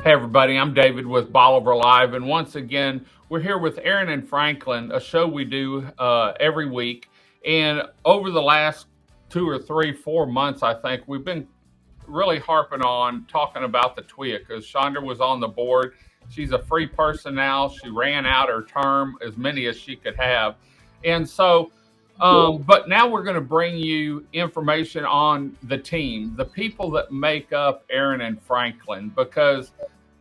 Hey everybody, I'm David with Bolivar Live, and once again, we're here with Aran and Franklin, a show we do every week. And over the last 2 or 3, 4 months, I think we've been really harping on talking about the TWIA because Chandra was on the board. She's a free person now. She ran out her term, as many as she could have, and so. But now we're going to bring you information on the team, the people that make up Aran and Franklin, because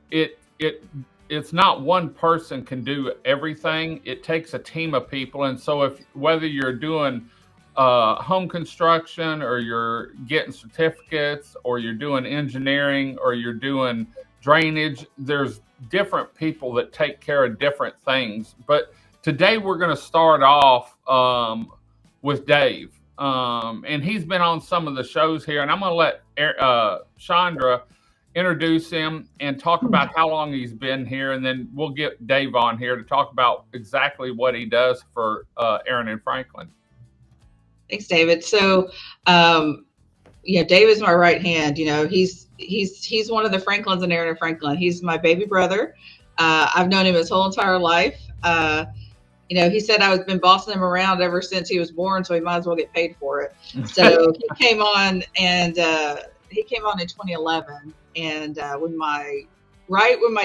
it it it's not one person can do everything. It takes a team of people, and so if whether you're doing home construction or you're getting certificates or you're doing engineering or you're doing drainage, there's different people that take care of different things. But today we're going to start off with Dave, and he's been on some of the shows here, and I'm going to let Chandra introduce him and talk about how long he's been here, and then we'll get Dave on here to talk about exactly what he does for Aran and Franklin. Thanks, David. So, Dave is my right hand. He's one of the Franklins in Aran and Franklin. He's my baby brother. I've known him his whole entire life. He said I've been bossing him around ever since he was born, so he might as well get paid for it. So he came on in 2011, and when my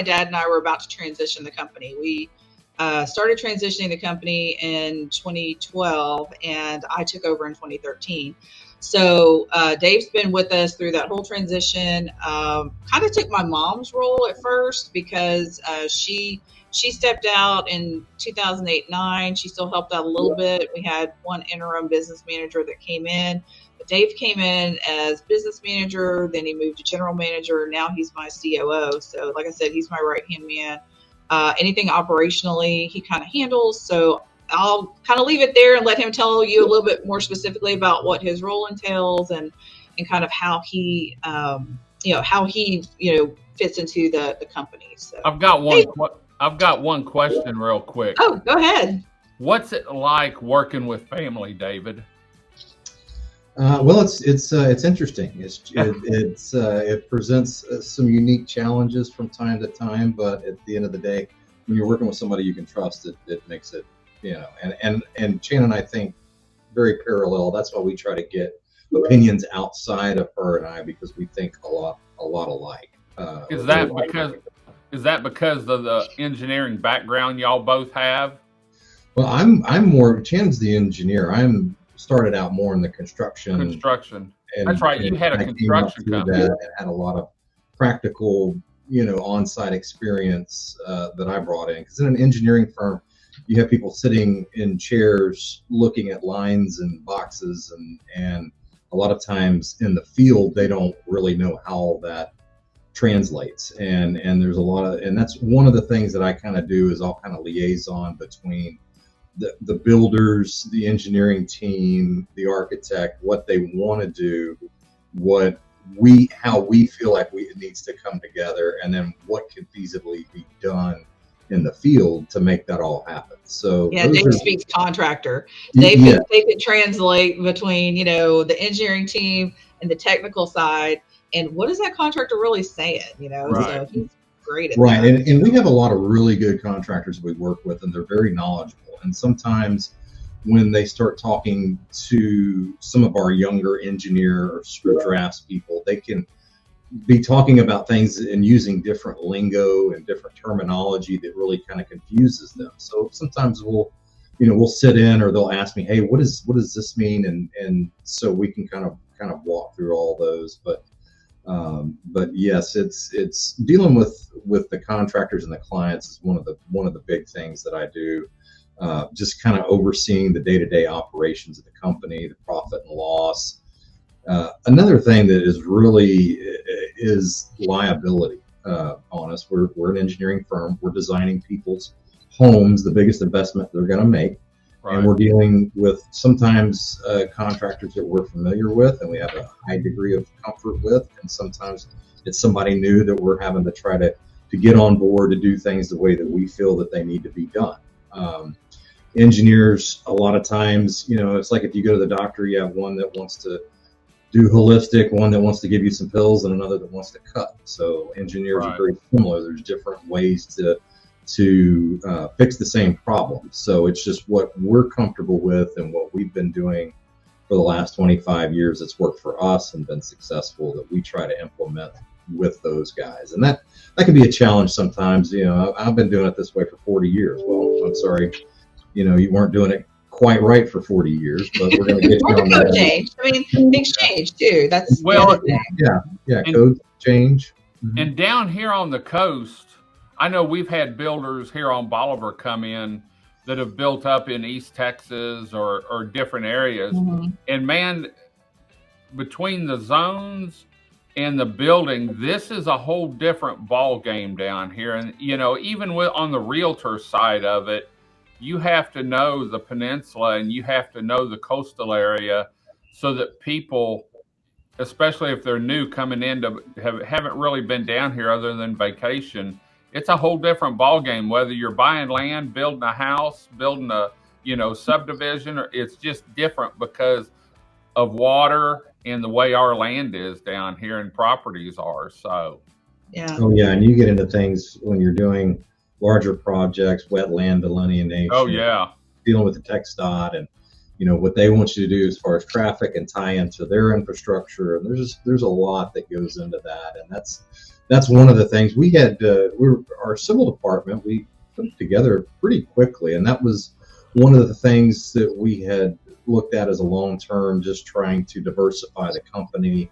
dad and I were about to transition the company, we started transitioning the company in 2012, and I took over in 2013. So Dave's been with us through that whole transition. Kind of took my mom's role at first because she stepped out in 2008-9. She still helped out a little bit. We had one interim business manager that came in. But Dave came in as business manager, then he moved to general manager. Now he's my COO. So like I said, he's my right-hand man. Anything operationally, he kind of handles. So I'll kind of leave it there and let him tell you a little bit more specifically about what his role entails and kind of how he fits into the company. So I've got one question real quick. Oh, go ahead. What's it like working with family, David? Well, it's interesting. It presents some unique challenges from time to time, but at the end of the day, when you're working with somebody you can trust, it makes it, and Chan and I think very parallel. That's why we try to get opinions outside of her and I, because we think a lot alike. Is that because of the engineering background y'all both have? Well, I'm more, Chan's the engineer. I'm started out more in the construction. And, that's right. You had a construction company. And had a lot of practical, on-site experience that I brought in. Because in an engineering firm, you have people sitting in chairs looking at lines and boxes, and a lot of times in the field, they don't really know how that translates. And there's a lot of, and that's one of the things that I kind of do is I'll kind of liaison between the builders, the engineering team, the architect, what they want to do, how we feel like it needs to come together, and then what can feasibly be done in the field to make that all happen. So yeah, Dave speaks contractor. They can translate between the engineering team and the technical side, and what is that contractor really saying? Right. So he's great at right. that. And we have a lot of really good contractors we work with, and they're very knowledgeable. And sometimes when they start talking to some of our younger engineer or drafts people, they can be talking about things and using different lingo and different terminology that really kind of confuses them. So sometimes we'll sit in, or they'll ask me, hey, what does this mean? And so we can kind of walk through all those. But yes, it's dealing with the contractors and the clients is one of the big things that I do. Just kind of overseeing the day-to-day operations of the company, the profit and loss. Another thing that is really is liability on us. We're an engineering firm. We're designing people's homes, the biggest investment they're going to make. Right. And we're dealing with sometimes contractors that we're familiar with and we have a high degree of comfort with. And sometimes it's somebody new that we're having to try to get on board to do things the way that we feel that they need to be done. Engineers, a lot of times, it's like if you go to the doctor, you have one that wants to do holistic, one that wants to give you some pills and another that wants to cut. So engineers are very similar. There's different ways to fix the same problem. So it's just what we're comfortable with and what we've been doing for the last 25 years that's worked for us and been successful that we try to implement with those guys. And that can be a challenge sometimes. I've been doing it this way for 40 years. Well, I'm sorry, you weren't doing it quite right for 40 years, but we're going to get you on that. Change. I mean, things change too. That's yeah. Codes change. And down here on the coast, I know we've had builders here on Bolivar come in that have built up in East Texas or different areas. And man, between the zones and the building, this is a whole different ball game down here. And, even on the realtor side of it, you have to know the peninsula and you have to know the coastal area so that people, especially if they're new coming in to haven't really been down here other than vacation, it's a whole different ball game. Whether you're buying land, building a house, building a subdivision, or it's just different because of water and the way our land is down here and properties are. So oh yeah, and you get into things when you're doing larger projects, wetland delineation. Oh yeah, dealing with the TxDOT and what they want you to do as far as traffic and tie into their infrastructure. And there's a lot that goes into that, and that's one of the things we had. Our civil department, we put it together pretty quickly, and that was one of the things that we had looked at as a long-term, just trying to diversify the company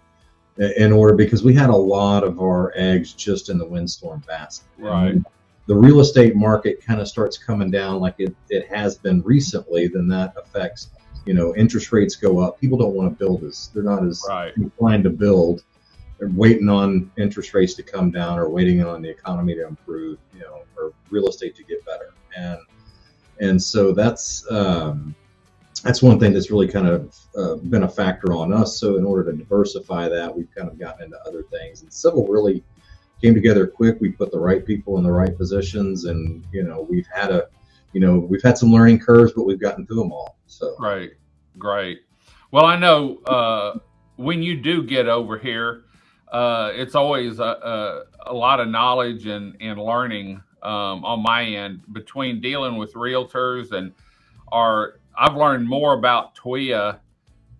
in order, because we had a lot of our eggs just in the windstorm basket. Right. And the real estate market kind of starts coming down like it has been recently, then that affects, interest rates go up. People don't want to build they're not as inclined to build. They're waiting on interest rates to come down or waiting on the economy to improve, or real estate to get better. And so that's one thing that's really kind of been a factor on us. So in order to diversify that, we've kind of gotten into other things. And civil really came together quick. We put the right people in the right positions, and we've had some learning curves, but we've gotten through them all. So great. Well, I know when you do get over here, it's always a lot of knowledge and learning on my end between dealing with realtors and I've learned more about TWIA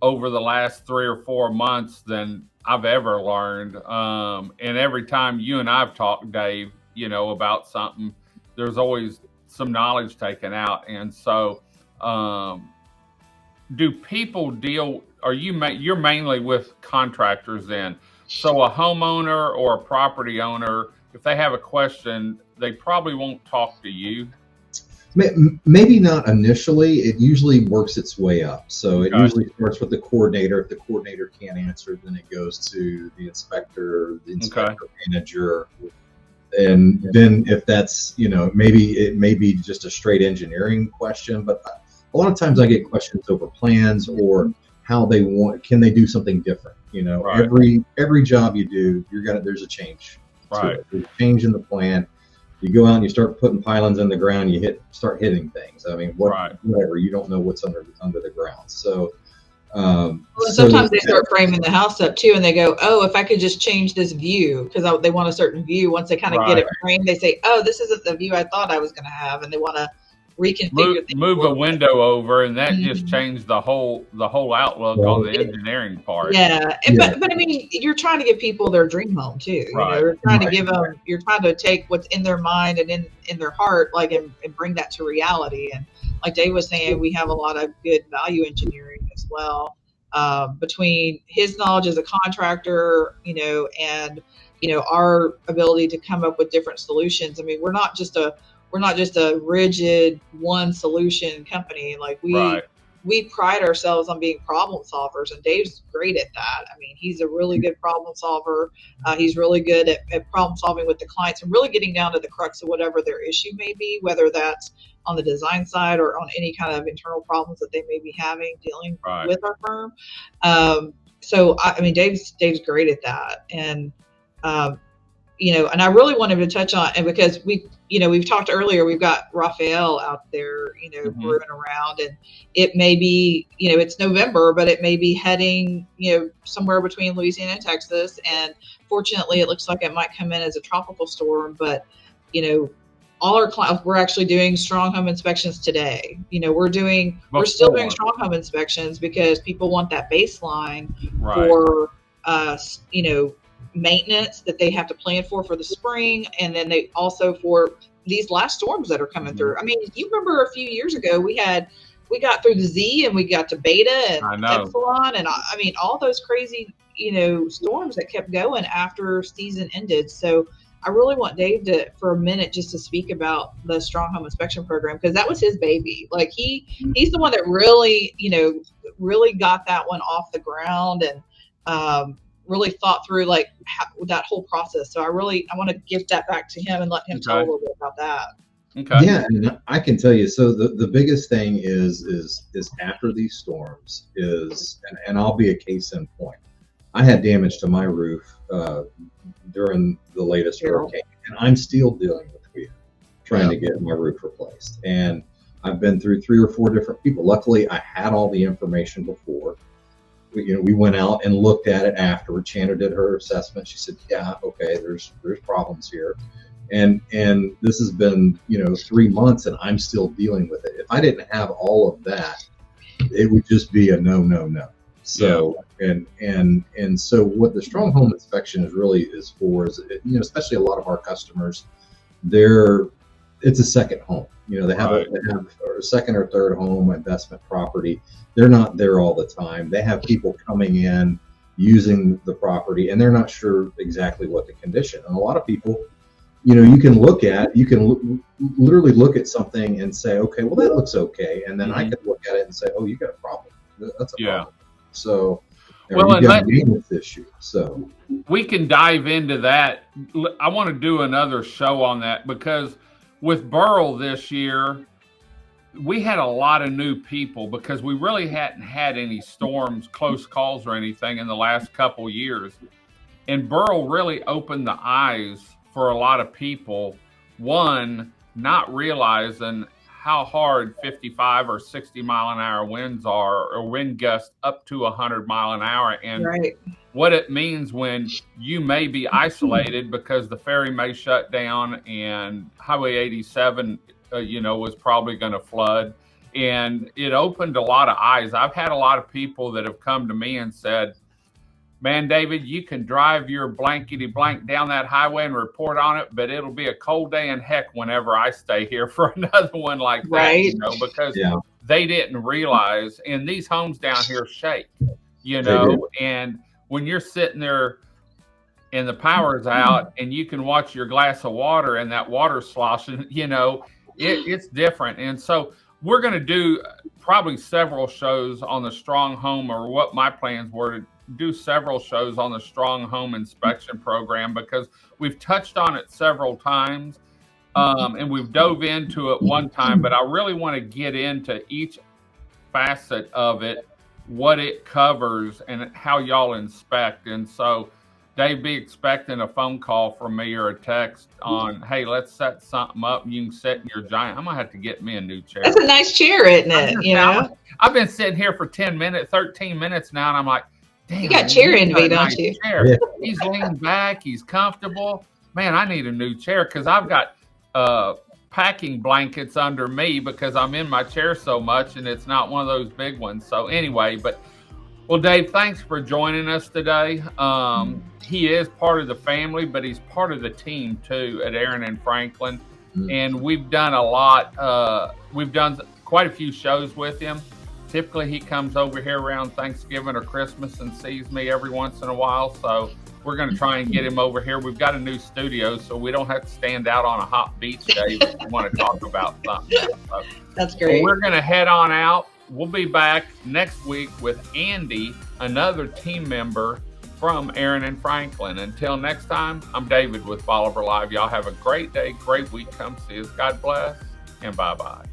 over the last 3 or 4 months than I've ever learned. And every time you and I've talked, Dave, about something, there's always some knowledge taken out. And so, do people you're mainly with contractors then? So a homeowner or a property owner, if they have a question, they probably won't talk to you. Maybe not initially. It usually works its way up. So it usually starts with the coordinator. If the coordinator can't answer, then it goes to the inspector manager. And then if that's, maybe it may be just a straight engineering question, but a lot of times I get questions over plans or how can they do something different? Every job you do, there's a change. Right. There's a change in the plan. You go out and you start putting pylons in the ground, start hitting things. I mean, whatever, you don't know what's under the ground. So, sometimes they start framing the house up too, and they go, "Oh, if I could just change this view," because they want a certain view. Once they kind of get it framed, they say, "Oh, this isn't the view I thought I was going to have," and they want to reconfigure things. Move a window over, and that just changed the whole outlook on the engineering part. Yeah, but I mean, you're trying to give people their dream home too. You're trying to give them. You're trying to take what's in their mind and in their heart, and bring that to reality. And like Dave was saying, we have a lot of good value engineering as well, between his knowledge as a contractor, and our ability to come up with different solutions. I mean, we're not just a rigid one solution company. Like we pride ourselves on being problem solvers, and Dave's great at that. I mean, he's a really good problem solver. He's really good at problem solving with the clients and really getting down to the crux of whatever their issue may be, whether that's on the design side or on any kind of internal problems that they may be having dealing with our firm. So I mean, Dave's great at that. And and I really wanted to touch on, and because we've talked earlier, we've got Raphael out there, brewing around, and it may be, it's November, but it may be heading, somewhere between Louisiana and Texas. And fortunately, it looks like it might come in as a tropical storm, but, all our clients, we're actually doing strong home inspections today. We're still doing strong home inspections because people want that baseline for, maintenance that they have to plan for the spring. And then they also for these last storms that are coming through. I mean, you remember a few years ago, we got through the Z and we got to Beta and Epsilon. And I mean, all those crazy, storms that kept going after season ended. So I really want Dave for a minute, just to speak about the Strong Home Inspection Program, because that was his baby. Like he's the one that really, really got that one off the ground, and really thought through that whole process. So I want to give that back to him and let him tell a little bit about that. Okay. Yeah, and I can tell you. So the biggest thing is after these storms and I'll be a case in point. I had damage to my roof during the latest hurricane, and I'm still dealing with it, trying to get my roof replaced. And I've been through 3 or 4 different people. Luckily, I had all the information before. We went out and looked at it afterward. Chandler did her assessment. She said, "Yeah, okay, there's problems here," and this has been 3 months, and I'm still dealing with it. If I didn't have all of that, it would just be a no. So and so what the Strong Home Inspection is for is, especially a lot of our customers, it's a second home. They have a second or third home, investment property. They're not there all the time. They have people coming in using the property, and they're not sure exactly what the condition. And a lot of people, you can literally look at something and say, okay, well, that looks okay. And then I could look at it and say, oh, you got a problem. That's a problem. So, you got a maintenance issue. So we can dive into that. I want to do another show on that, because with Burl this year, we had a lot of new people because we really hadn't had any storms, close calls or anything in the last couple years. And Burl really opened the eyes for a lot of people. One, not realizing how hard 55 or 60 mile an hour winds are, or wind gusts up to 100 mile an hour. And what it means when you may be isolated because the ferry may shut down and Highway 87, was probably going to flood. And it opened a lot of eyes. I've had a lot of people that have come to me and said, "Man, David, you can drive your blankety blank down that highway and report on it, but it'll be a cold day in heck whenever I stay here for another one like that." Because they didn't realize, and these homes down here shake, and when you're sitting there and the power's out and you can watch your glass of water and that water sloshing, it's different. And so we're going to do probably several shows on the Strong Home, or what my plans were to do several shows on the Strong Home Inspection Program, because we've touched on it several times, and we've dove into it one time, but I really want to get into each facet of it, what it covers and how y'all inspect. And so Dave, be expecting a phone call from me or a text on, "Hey, let's set something up. You can sit in your giant." I'm gonna have to get me a new chair. That's a nice chair, isn't it? I've been sitting here for 13 minutes now, and I'm like, "Damn, you got chair envy, don't you?" Chair. He's leaned back. He's comfortable. Man, I need a new chair, because I've got packing blankets under me because I'm in my chair so much, and it's not one of those big ones. So anyway, well, Dave, thanks for joining us today. He is part of the family, but he's part of the team too at Aran and Franklin. And we've done a lot. We've done quite a few shows with him. Typically, he comes over here around Thanksgiving or Christmas and sees me every once in a while. So we're going to try and get him over here. We've got a new studio, so we don't have to stand out on a hot beach day if we want to talk about something. So, that's great. We're going to head on out. We'll be back next week with Andy, another team member from Aran and Franklin. Until next time, I'm David with Bolivar Live. Y'all have a great day, great week. Come see us. God bless, and bye-bye.